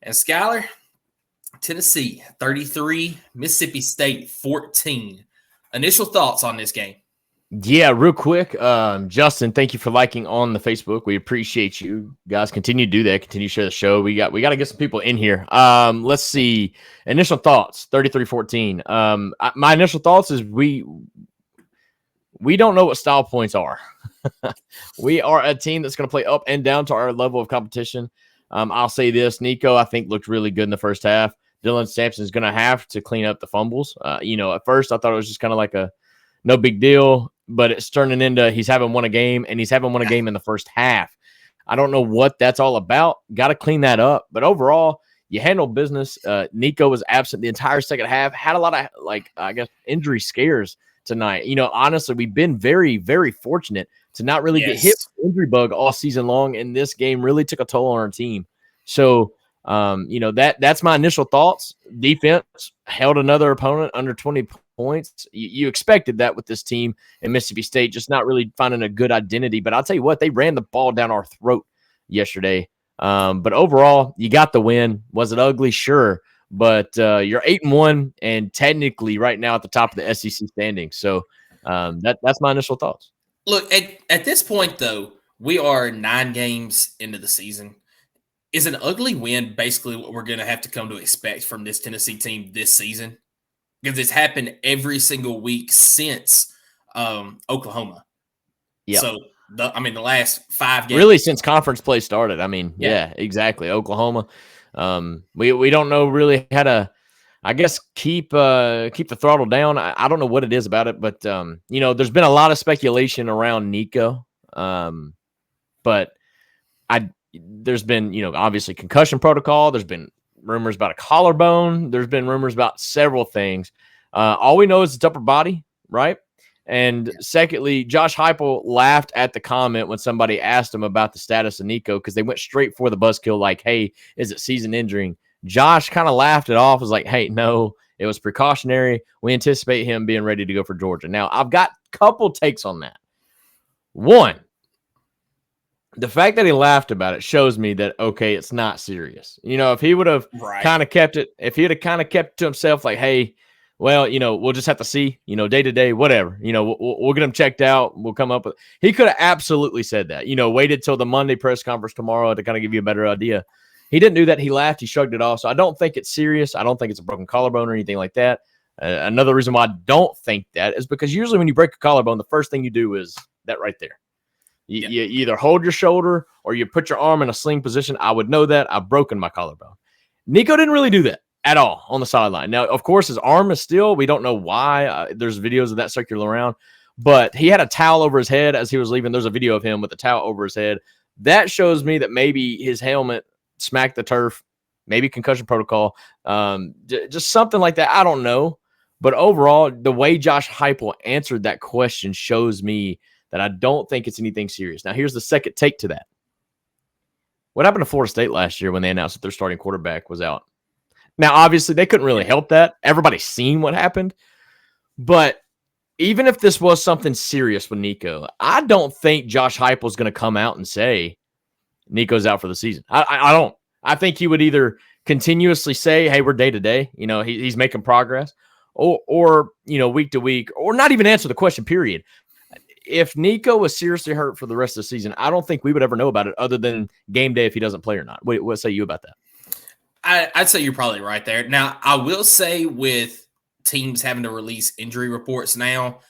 And Skylar, Tennessee 33, Mississippi State 14. Initial thoughts on this game? Yeah, real quick. Justin, thank you for liking on the Facebook. We appreciate you guys. Continue to do that. Continue to share the show. We got to get some people in here. Let's see. Initial thoughts, 33-14. My initial thoughts is we don't know what style points are. We are a team that's going to play up and down to our level of competition. I'll say this. Nico, I think, looked really good in the first half. Dylan Sampson is going to have to clean up the fumbles. At first I thought it was just kind of like a no big deal, but it's turning into he's having won a game, and he's having won a game in the first half. I don't know what that's all about. Got to clean that up. But overall, you handle business. Nico was absent the entire second half. Had a lot of, injury scares tonight. Honestly, we've been very, very fortunate to not really get hit with the injury bug all season long, and this game really took a toll on our team. So, that's my initial thoughts. Defense held another opponent under 20 points. You expected that with this team in Mississippi State, just not really finding a good identity. But I'll tell you what, they ran the ball down our throat yesterday. But overall, you got the win. Was it ugly? Sure. But you're 8-1 and technically right now at the top of the SEC standings. So that's my initial thoughts. Look, at this point, though, we are 9 games into the season. Is an ugly win basically what we're going to have to come to expect from this Tennessee team this season? Because it's happened every single week since Oklahoma. Yeah. So, the last 5 games. Really, since conference play started. Yeah, exactly. Oklahoma. We don't know really how to, I guess, keep the throttle down. I don't know what it is about it, but, there's been a lot of speculation around Nico. But there's been, obviously concussion protocol. There's been rumors about a collarbone. There's been rumors about several things. All we know is it's upper body, right? And secondly, Josh Heupel laughed at the comment when somebody asked him about the status of Nico because they went straight for the buzzkill like, hey, is it season injuring? Josh kind of laughed it off. Was like, hey, no, it was precautionary. We anticipate him being ready to go for Georgia. Now, I've got a couple takes on that. One, the fact that he laughed about it shows me that, okay, it's not serious. If he would have kind of kept it, if he had kind of kept it to himself, like, hey, well, we'll just have to see, day to day, whatever, we'll get him checked out. We'll come up with, he could have absolutely said that, waited till the Monday press conference tomorrow to kind of give you a better idea. He didn't do that. He laughed. He shrugged it off. So I don't think it's serious. I don't think it's a broken collarbone or anything like that. Another reason why I don't think that is because usually when you break a collarbone, the first thing you do is that right there. You either hold your shoulder or you put your arm in a sling position. I would know that. I've broken my collarbone. Nico didn't really do that at all on the sideline. Now, of course, his arm is still, we don't know why. There's videos of that circulating around. But he had a towel over his head as he was leaving. There's a video of him with a towel over his head. That shows me that maybe his helmet smacked the turf, maybe concussion protocol, just something like that. I don't know. But overall, the way Josh Heupel answered that question shows me that I don't think it's anything serious. Now, here's the second take to that. What happened to Florida State last year when they announced that their starting quarterback was out? Now, obviously, they couldn't really help that. Everybody's seen what happened. But even if this was something serious with Nico, I don't think Josh Heupel is going to come out and say Nico's out for the season. I don't. I think he would either continuously say, hey, we're day to day. He's making progress. Or week to week. Or not even answer the question, period. If Nico was seriously hurt for the rest of the season, I don't think we would ever know about it other than game day if he doesn't play or not. What say you about that? I'd say you're probably right there. Now, I will say with teams having to release injury reports now,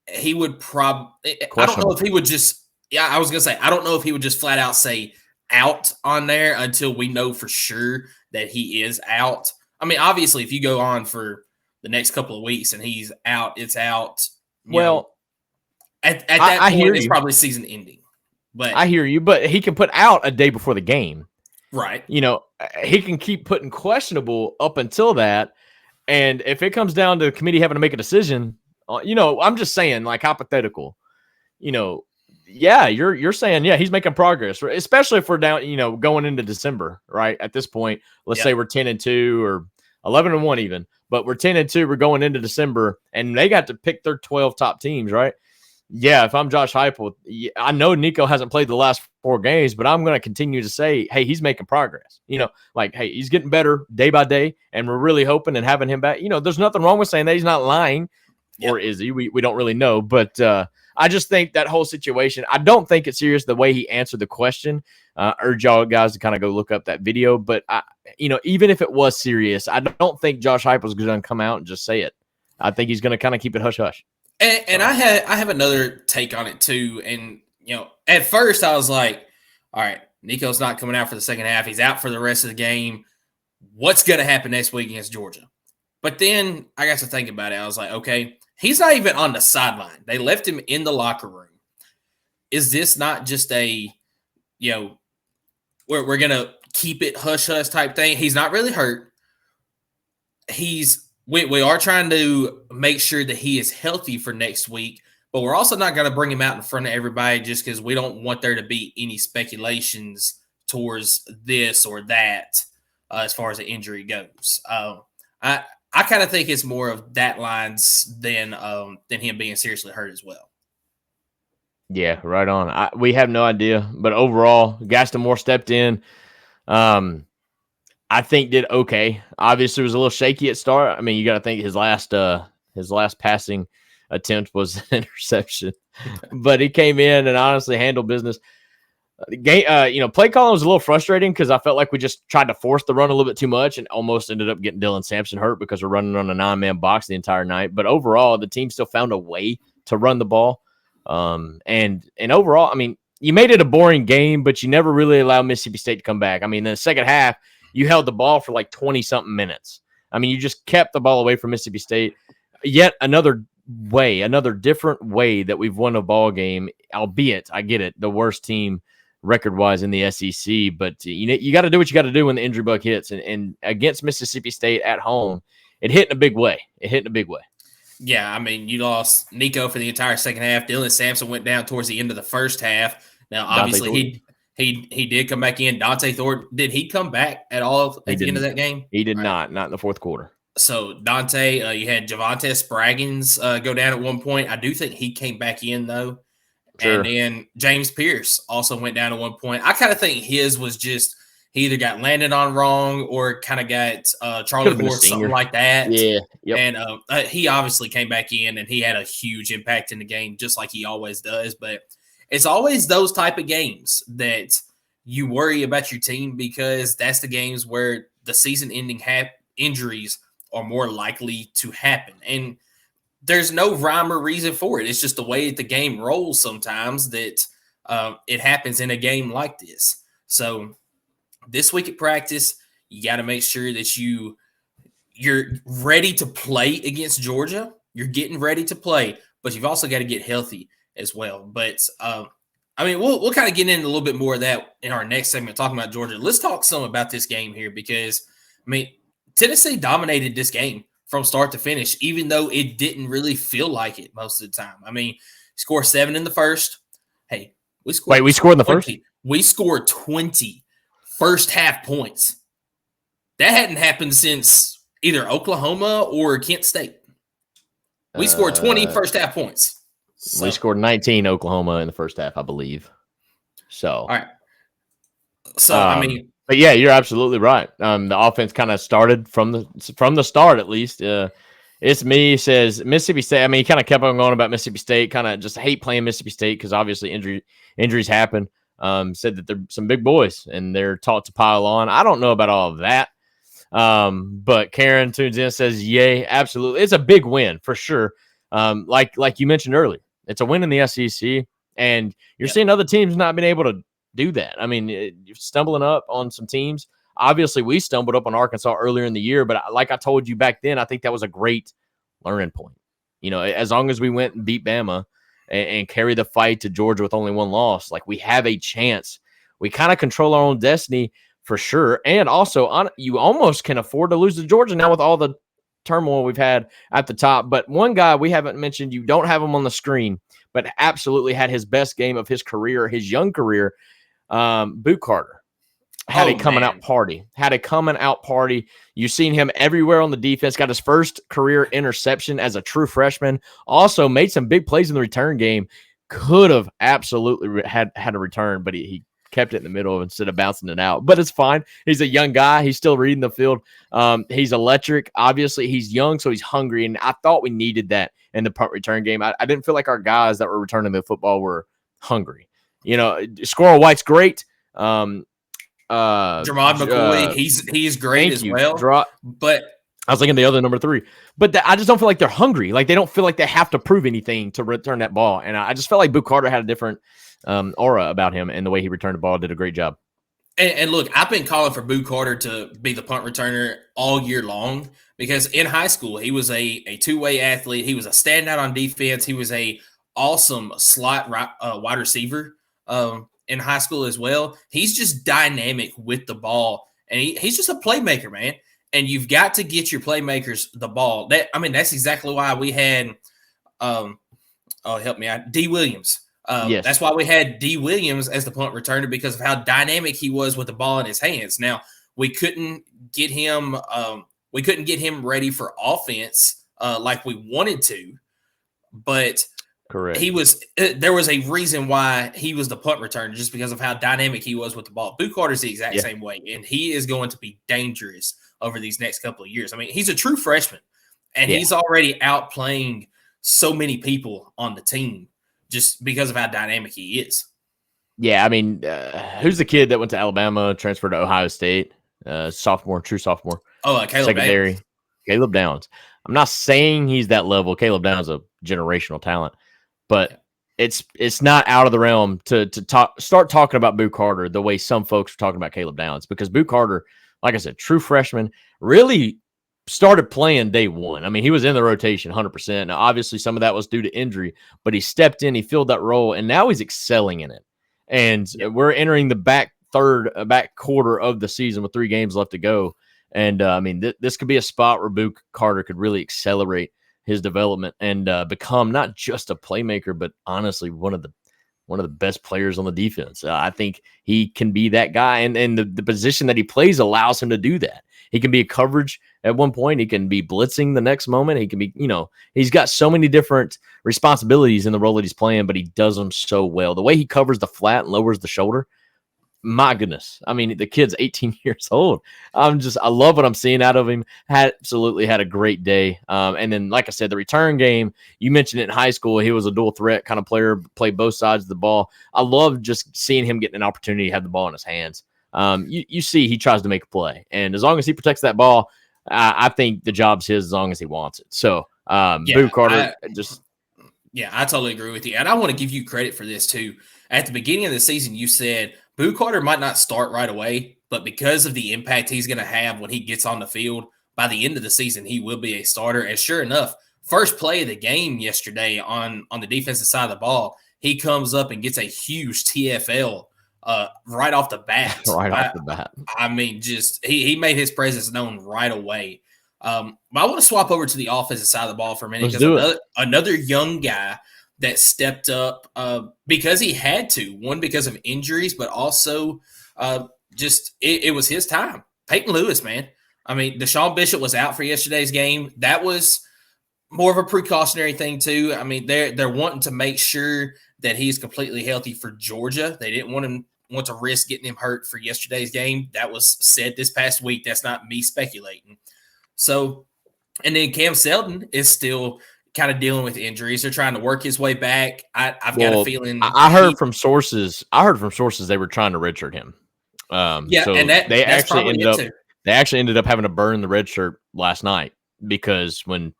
he would probably – I don't know if he would just – yeah, I was going to say, I don't know if he would just flat out say out on there until we know for sure that he is out. Obviously, if you go on for the next couple of weeks and he's out, it's out. Well – At that point, it's probably season ending. But I hear you, but he can put out a day before the game. Right. He can keep putting questionable up until that. And if it comes down to the committee having to make a decision, I'm just saying, like, hypothetical, yeah, you're saying, yeah, he's making progress, especially if we're down, going into December, right? At this point, let's say we're 10-2 or 11-1 even, but we're 10-2, we're going into December, and they got to pick their 12 top teams, right? Yeah, if I'm Josh Heupel, I know Nico hasn't played the last 4 games, but I'm going to continue to say, hey, he's making progress. Like, hey, he's getting better day by day, and we're really hoping and having him back. There's nothing wrong with saying that. He's not lying, or is he? We don't really know. But I just think that whole situation, I don't think it's serious the way he answered the question. Urge y'all guys to kind of go look up that video. But, even if it was serious, I don't think Josh Heupel's going to come out and just say it. I think he's going to kind of keep it hush-hush. And I have another take on it too. And at first I was like, all right, Nico's not coming out for the second half. He's out for the rest of the game. What's going to happen next week against Georgia? But then I got to think about it. I was like, okay, he's not even on the sideline. They left him in the locker room. Is this not just a, we're going to keep it hush-hush type thing? He's not really hurt. We are trying to make sure that he is healthy for next week, but we're also not going to bring him out in front of everybody just because we don't want there to be any speculations towards this or that as far as the injury goes. I kind of think it's more of that lines than him being seriously hurt as well. Yeah, right on. We have no idea, but overall, Gaston Moore stepped in. I think did okay. Obviously, it was a little shaky at start. I mean, you got to think his last passing attempt was an interception, but he came in and honestly handled business. The game, play calling was a little frustrating because I felt like we just tried to force the run a little bit too much and almost ended up getting Dylan Sampson hurt because we're running on a 9-man box the entire night. But overall, the team still found a way to run the ball. And overall, I mean, you made it a boring game, but you never really allowed Mississippi State to come back. I mean, in the second half, you held the ball for like 20-something minutes. I mean, you just kept the ball away from Mississippi State. Yet another different way that we've won a ball game, albeit, I get it, the worst team record-wise in the SEC. But, you got to do what you got to do when the injury bug hits. And against Mississippi State at home, it hit in a big way. Yeah, I mean, you lost Nico for the entire second half. Dylan Sampson went down towards the end of the first half. Now, obviously, he did come back in. Dante Thornton, did he come back at all at the end of that game? He did not in the fourth quarter. So Dante, you had Javonte Spraggins go down at one point. I do think he came back in though. Sure. And then James Pierce also went down at one point. I kind of think his was just he either got landed on wrong or kind of got Charlie Horse, something like that. Yeah. Yep. And he obviously came back in and he had a huge impact in the game, just like he always does. But it's always those type of games that you worry about your team because that's the games where the season-ending injuries are more likely to happen. And there's no rhyme or reason for it. It's just the way that the game rolls sometimes that it happens in a game like this. So this week at practice, you got to make sure that you're ready to play against Georgia. You're getting ready to play, but you've also got to get healthy as well. But I mean, we'll kind of get into a little bit more of that in our next segment, talking about Georgia. Let's talk some about this game here because, I mean, Tennessee dominated this game from start to finish, even though it didn't really feel like it most of the time. I mean, score 7 in the first. Hey, we scored. Wait, we scored in the first? We scored 20 first half points. That hadn't happened since either Oklahoma or Kent State. We scored 20 first half points. So, we scored 19 Oklahoma in the first half, I believe. So, all right. So, I mean, but yeah, you're absolutely right. The offense kind of started from the start, at least. It's me says Mississippi State. I mean, he kind of kept on going about Mississippi State. Kind of just hate playing Mississippi State because obviously injuries happen. Said that they're some big boys and they're taught to pile on. I don't know about all of that. But Karen tunes in and says, yay, absolutely. It's a big win for sure. Like you mentioned earlier, it's a win in the SEC, and you're seeing other teams not being able to do that. I mean, you're stumbling up on some teams. Obviously, we stumbled up on Arkansas earlier in the year, but like I told you back then, I think that was a great learning point. As long as we went and beat Bama and carry the fight to Georgia with only one loss, like we have a chance. We kind of control our own destiny for sure. And also, you almost can afford to lose to Georgia now with all the turmoil we've had at the top. But one guy we haven't mentioned, you don't have him on the screen, but absolutely had his best game of his career, his young career, Boot Carter. had a coming out party. You've seen him everywhere on the defense. Got his first career interception as a true freshman. Also made some big plays in the return game. Could have absolutely had a return, but he kept it in the middle instead of bouncing it out. But it's fine. He's a young guy. He's still reading the field. He's electric. Obviously, he's young, so he's hungry. And I thought we needed that in the punt return game. I didn't feel like our guys that were returning the football were hungry. Squirrel White's great. Jermod McCoy, he's great as well. But I was thinking the other number 3. But I just don't feel like they're hungry. Like they don't feel like they have to prove anything to return that ball. And I just felt like Boo Carter had a different aura about him, and the way he returned the ball did a great job. And look, I've been calling for Boo Carter to be the punt returner all year long because in high school, he was a two-way athlete. He was a standout on defense. He was a awesome slot wide receiver in high school as well. He's just dynamic with the ball, and he's just a playmaker, man. And you've got to get your playmakers the ball. That's exactly why we had help me out, D. Williams. Yes. That's why we had D. Williams as the punt returner because of how dynamic he was with the ball in his hands. Now, we couldn't get him ready for offense like we wanted to, but correct. There was a reason why he was the punt returner just because of how dynamic he was with the ball. Boo Carter's the exact same way, and he is going to be dangerous over these next couple of years. He's a true freshman, and he's already outplaying so many people on the team just because of how dynamic he is. Yeah, who's the kid that went to Alabama, transferred to Ohio State, true sophomore? Caleb secondary. Downs. Caleb Downs. I'm not saying he's that level. Caleb Downs is a generational talent, but it's not out of the realm to start talking about Boo Carter the way some folks are talking about Caleb Downs, because Boo Carter, like I said, true freshman, really started playing day one. He was in the rotation 100%. Now, obviously, some of that was due to injury, but he stepped in, he filled that role, and now he's excelling in it. And we're entering the back quarter of the season with 3 games left to go. And, this could be a spot where Boo Carter could really accelerate his development and become not just a playmaker, but honestly one of the best players on the defense. I think he can be that guy, and the position that he plays allows him to do that. He can be a coverage at one point. He can be blitzing the next moment. He can be, he's got so many different responsibilities in the role that he's playing, but he does them so well. The way he covers the flat and lowers the shoulder, my goodness. The kid's 18 years old. I love what I'm seeing out of him. Absolutely had a great day. And then, like I said, the return game, you mentioned it in high school. He was a dual threat kind of player, played both sides of the ball. I love just seeing him getting an opportunity to have the ball in his hands. You see he tries to make a play, and as long as he protects that ball, I think the job's his as long as he wants it. So, Boo Carter I totally agree with you. And I want to give you credit for this too. At the beginning of the season, you said Boo Carter might not start right away, but because of the impact he's going to have when he gets on the field, by the end of the season, he will be a starter. And sure enough, first play of the game yesterday on the defensive side of the ball, he comes up and gets a huge TFL right off the bat. He made his presence known right away. But I want to swap over to the offensive side of the ball for a minute because another young guy that stepped up because he had to. One, because of injuries, but also it was his time. Peyton Lewis, man. Deshaun Bishop was out for yesterday's game. That was more of a precautionary thing too. They're wanting to make sure that he's completely healthy for Georgia. They didn't want to risk getting him hurt for yesterday's game. That was said this past week. That's not me speculating. So, and then Cam Seldon is still kind of dealing with injuries. They're trying to work his way back. I've got a feeling. I heard from sources they were trying to redshirt him. They actually ended up having to burn the red shirt last night because when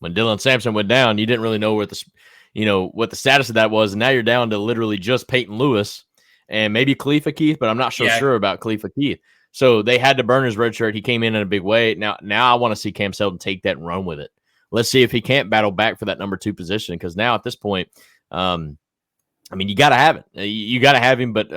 Dylan Sampson went down, you didn't really know what the status of that was, and now you're down to literally just Peyton Lewis and maybe Khalifa Keith, but I'm not sure about Khalifa Keith. So they had to burn his red shirt. He came in a big way. Now I want to see Cam Seldon take that and run with it. Let's see if he can't battle back for that number 2 position, because now at this point, you got to have it. You got to have him, but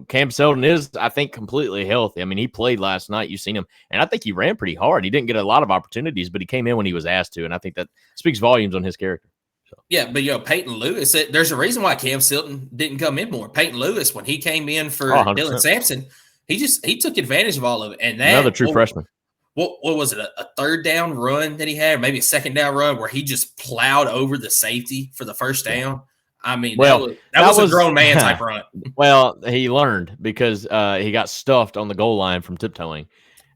Cam Seldon is, I think, completely healthy. He played last night. You've seen him, and I think he ran pretty hard. He didn't get a lot of opportunities, but he came in when he was asked to, and I think that speaks volumes on his character. So. Yeah, but Peyton Lewis, there's a reason why Cam Seldon didn't come in more. Peyton Lewis, when he came in for Dylan Sampson, he took advantage of all of it. And that another true freshman. What was it? A third down run that he had, maybe a second down run where he just plowed over the safety for the first down. I mean, that was a grown man type run. Well, he learned because he got stuffed on the goal line from tiptoeing.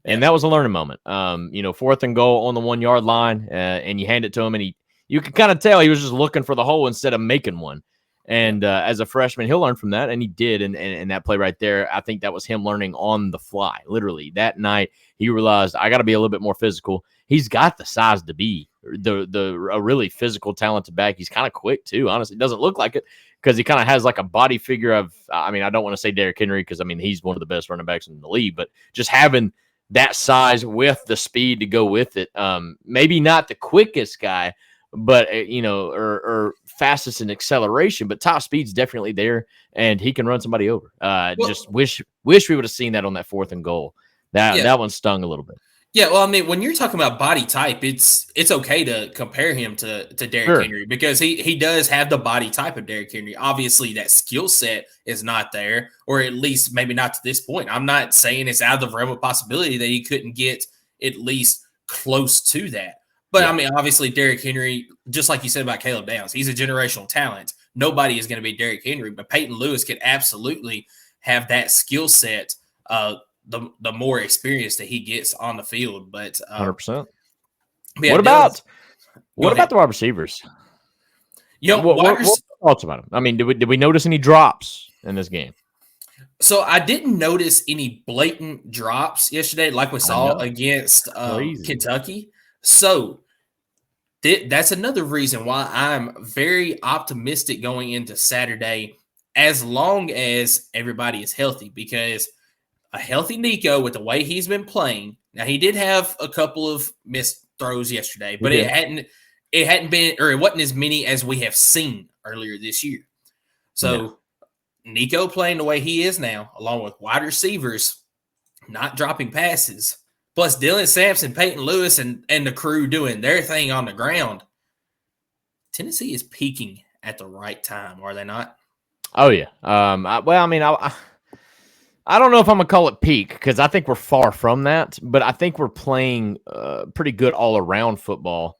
And that was a learning moment. 4th and goal on the 1 yard line, and you hand it to him, and you could kind of tell he was just looking for the hole instead of making one. And as a freshman, he'll learn from that, and he did. And that play right there, I think that was him learning on the fly. Literally, that night he realized I got to be a little bit more physical. He's got the size to be a really physical, talented back. He's kind of quick too. Honestly, it doesn't look like it because he kind of has like a body figure of. I mean, I don't want to say Derrick Henry because I mean he's one of the best running backs in the league, but just having that size with the speed to go with it. Maybe not the quickest guy, but or fastest in acceleration, but top speed's definitely there, and he can run somebody over. Just wish we would have seen that on that 4th and goal. That one stung a little bit. Yeah, well, I mean, when you're talking about body type, it's okay to compare him to Derrick Henry because he does have the body type of Derrick Henry. Obviously, that skill set is not there, or at least maybe not to this point. I'm not saying it's out of the realm of possibility that he couldn't get at least close to that. But, I mean, obviously, Derrick Henry, just like you said about Caleb Downs, he's a generational talent. Nobody is going to be Derrick Henry, but Peyton Lewis could absolutely have that skill set the more experience that he gets on the field. But 100%. What about the wide receivers? What thoughts about him? I mean, did we notice any drops in this game? So I didn't notice any blatant drops yesterday, like we saw against Kentucky. So that's another reason why I'm very optimistic going into Saturday, as long as everybody is healthy, because a healthy Nico with the way he's been playing. Now he did have a couple of missed throws yesterday, but it hadn't been, or it wasn't as many as we have seen earlier this year. So Nico playing the way he is now, along with wide receivers not dropping passes, plus Dylan Sampson, Peyton Lewis, and the crew doing their thing on the ground. Tennessee is peaking at the right time, are they not? Oh yeah. I don't know if I'm going to call it peak because I think we're far from that, but I think we're playing pretty good all-around football.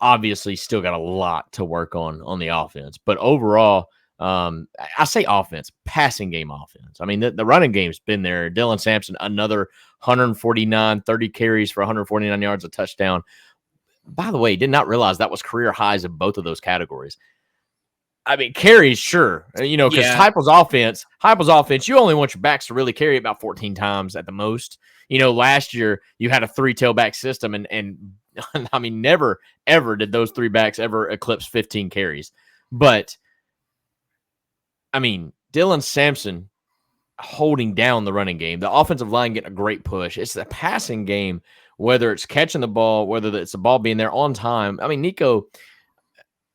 Obviously, still got a lot to work on the offense. But overall, I say offense, passing game offense. I mean, the running game's been there. Dylan Sampson, another 149, 30 carries for 149 yards, a touchdown. By the way, did not realize that was career highs in both of those categories. I mean, carries, sure. Because Heupel's offense, you only want your backs to really carry about 14 times at the most. Last year you had a 3-tailback system, and I mean, never, ever did those 3 backs ever eclipse 15 carries. But, I mean, Dylan Sampson holding down the running game, the offensive line getting a great push. It's the passing game, whether it's catching the ball, whether it's the ball being there on time. I mean, Nico,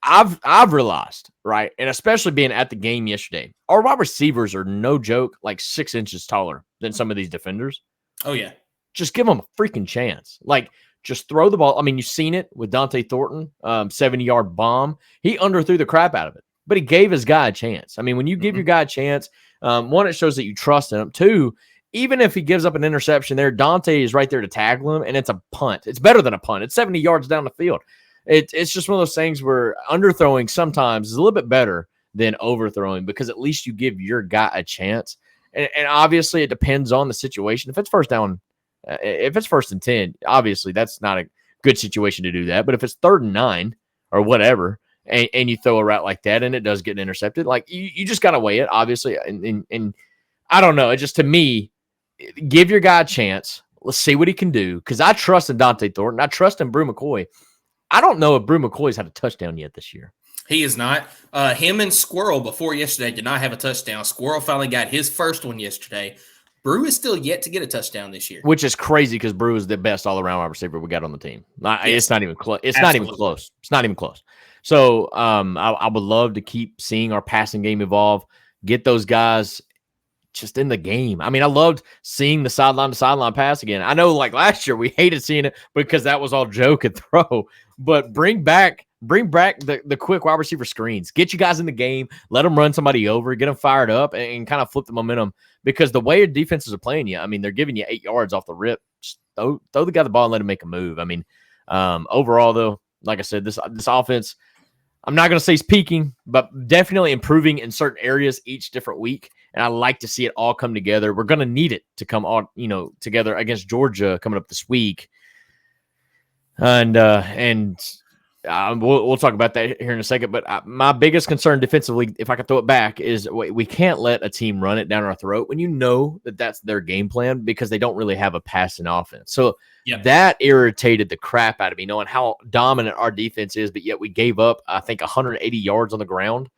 I've realized, right, and especially being at the game yesterday, our wide receivers are no joke, like 6 inches taller than some of these defenders. Oh, yeah. Just give them a freaking chance. Like, just throw the ball. I mean, you've seen it with Dante Thornton, 70-yard bomb. He underthrew the crap out of it, but he gave his guy a chance. I mean, when you give your guy a chance, one, it shows that you trust him. 2, even if he gives up an interception there, Dante is right there to tackle him, and it's a punt. It's better than a punt. It's 70 yards down the field. It's just one of those things where underthrowing sometimes is a little bit better than overthrowing because at least you give your guy a chance. And obviously it depends on the situation. If it's first down, if it's 1st and 10, obviously that's not a good situation to do that. But if it's 3rd and 9 or whatever, and you throw a route like that and it does get intercepted, like you just got to weigh it, obviously. And I don't know. It just, to me, give your guy a chance. Let's see what he can do. Because I trust in Dante Thornton. I trust in Brew McCoy. I don't know if Brew McCoy's had a touchdown yet this year. He is not. Him and Squirrel before yesterday did not have a touchdown. Squirrel finally got his first one yesterday. Brew is still yet to get a touchdown this year. Which is crazy because Brew is the best all-around wide receiver we got on the team. It's not even close. It's not even close. It's not even close. So I would love to keep seeing our passing game evolve, get those guys just in the game. I mean, I loved seeing the sideline to sideline pass again. I know like last year we hated seeing it because that was all joke and throw. but bring back the quick wide receiver screens. Get you guys in the game. Let them run somebody over. Get them fired up and kind of flip the momentum. Because the way your defenses are playing you, I mean, they're giving you 8 yards off the rip. Just throw the guy the ball and let him make a move. I mean, overall though, like I said, this offense, I'm not going to say it's peaking, but definitely improving in certain areas each different week. And I like to see it all come together. We're going to need it to come all, together against Georgia coming up this week. And we'll talk about that here in a second. But my biggest concern defensively, if I can throw it back, is we can't let a team run it down our throat when you know that that's their game plan, because they don't really have a passing offense. So that irritated the crap out of me, knowing how dominant our defense is, but yet we gave up, I think, 180 yards on the ground.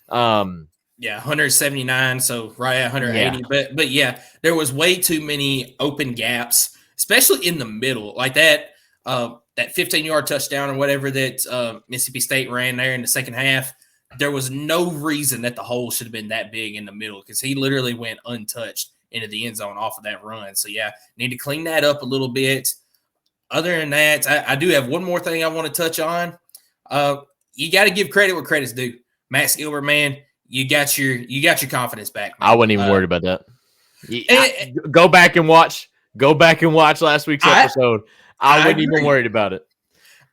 179, so right at 180. Yeah. But yeah, there was way too many open gaps, especially in the middle, like that 15-yard touchdown or whatever that Mississippi State ran there in the second half. There was no reason that the hole should have been that big in the middle, because he literally went untouched into the end zone off of that run. So yeah, need to clean that up a little bit. Other than that, I do have one more thing I want to touch on. You got to give credit where credit's due. Max Gilbert, man, you got your confidence back, man. I wasn't even worried about that. Go back and watch last week's episode. I wasn't even worried about it.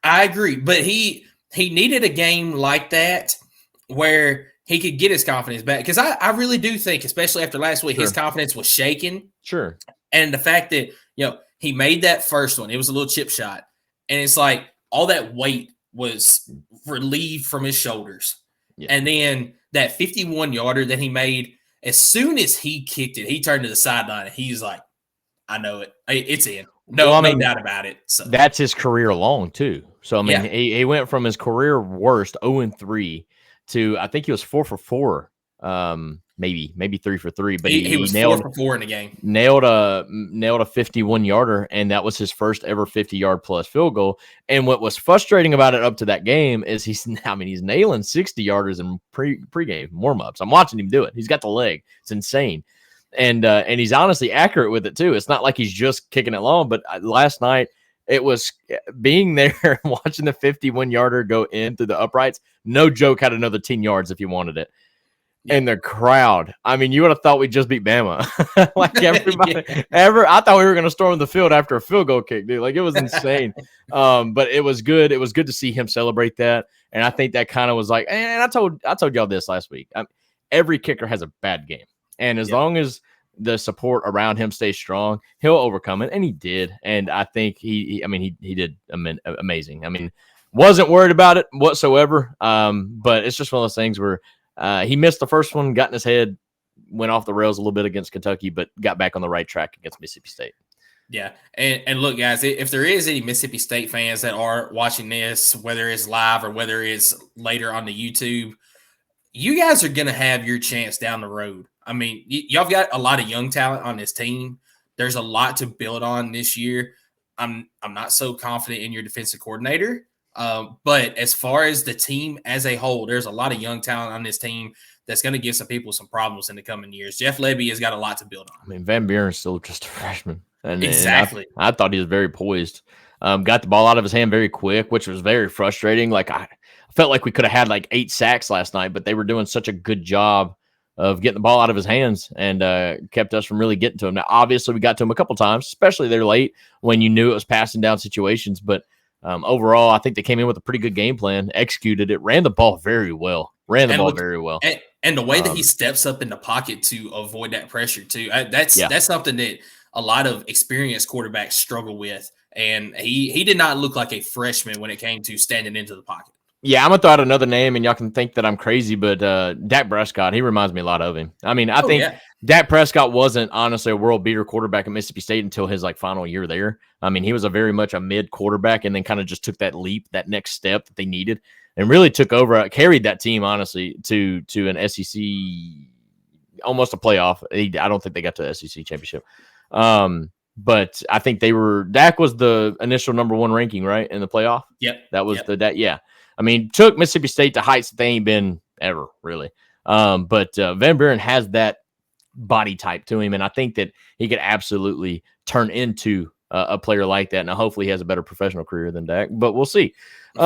I agree, but he needed a game like that where he could get his confidence back, because I really do think, especially after last week, his confidence was shaken. Sure. And the fact that, he made that first one, it was a little chip shot, and it's like all that weight was relieved from his shoulders. Yeah. And then that 51-yarder that he made, as soon as he kicked it, he turned to the sideline and he's like, I know it. It's in. No doubt about it. So that's his career long too. So I mean, he went from his career worst 0-3 to, I think he was 4 for 4, maybe 3 for 3. But he was nailed 4 for 4 in the game. Nailed a 51-yarder, and that was his first ever 50-yard plus field goal. And what was frustrating about it up to that game is he's nailing 60-yarders in pregame warm-ups. I'm watching him do it. He's got the leg. It's insane. And he's honestly accurate with it too. It's not like he's just kicking it long, but last night it was being there and watching the 51-yarder go in through the uprights. No joke, had another 10 yards if you wanted it. And the crowd, I mean, you would have thought we just beat Bama. Like everybody I thought we were going to storm the field after a field goal kick, dude. Like, it was insane. But it was good. It was good to see him celebrate that. And I think that kind of was like, and I told y'all this last week. Every kicker has a bad game. And as long as the support around him stays strong, he'll overcome it. And he did. And I think he did amazing. I mean, wasn't worried about it whatsoever. But it's just one of those things where he missed the first one, got in his head, went off the rails a little bit against Kentucky, but got back on the right track against Mississippi State. Yeah. And look, guys, if there is any Mississippi State fans that are watching this, whether it's live or whether it's later on the YouTube, you guys are going to have your chance down the road. I mean, y'all have got a lot of young talent on this team. There's a lot to build on this year. I'm not so confident in your defensive coordinator. But as far as the team as a whole, there's a lot of young talent on this team that's going to give some people some problems in the coming years. Jeff Lebby has got a lot to build on. I mean, Van Buren's still just a freshman. Exactly. And I thought he was very poised. Got the ball out of his hand very quick, which was very frustrating. Like, I felt like we could have had like 8 sacks last night, but they were doing such a good job of getting the ball out of his hands and kept us from really getting to him. Now, obviously, we got to him a couple times, especially there late when you knew it was passing down situations. But overall, I think they came in with a pretty good game plan, executed it, ran the ball very well. Very well. And the way that he steps up in the pocket to avoid that pressure, too, that's something that a lot of experienced quarterbacks struggle with. And he did not look like a freshman when it came to standing into the pocket. Yeah, I'm going to throw out another name, and y'all can think that I'm crazy, but Dak Prescott, he reminds me a lot of him. I mean, I think Dak Prescott wasn't honestly a world beater quarterback at Mississippi State until his final year there. I mean, he was a very much a mid quarterback and then kind of just took that leap, that next step that they needed, and really took over, carried that team, honestly, to an SEC, almost a playoff. I don't think they got to the SEC championship. But I think Dak was the initial number 1 ranking, right, in the playoff? Yep. That was yeah. I mean, took Mississippi State to heights that they ain't been ever, really. But Van Buren has that body type to him, and I think that he could absolutely turn into a player like that. Now, hopefully, he has a better professional career than Dak, but we'll see.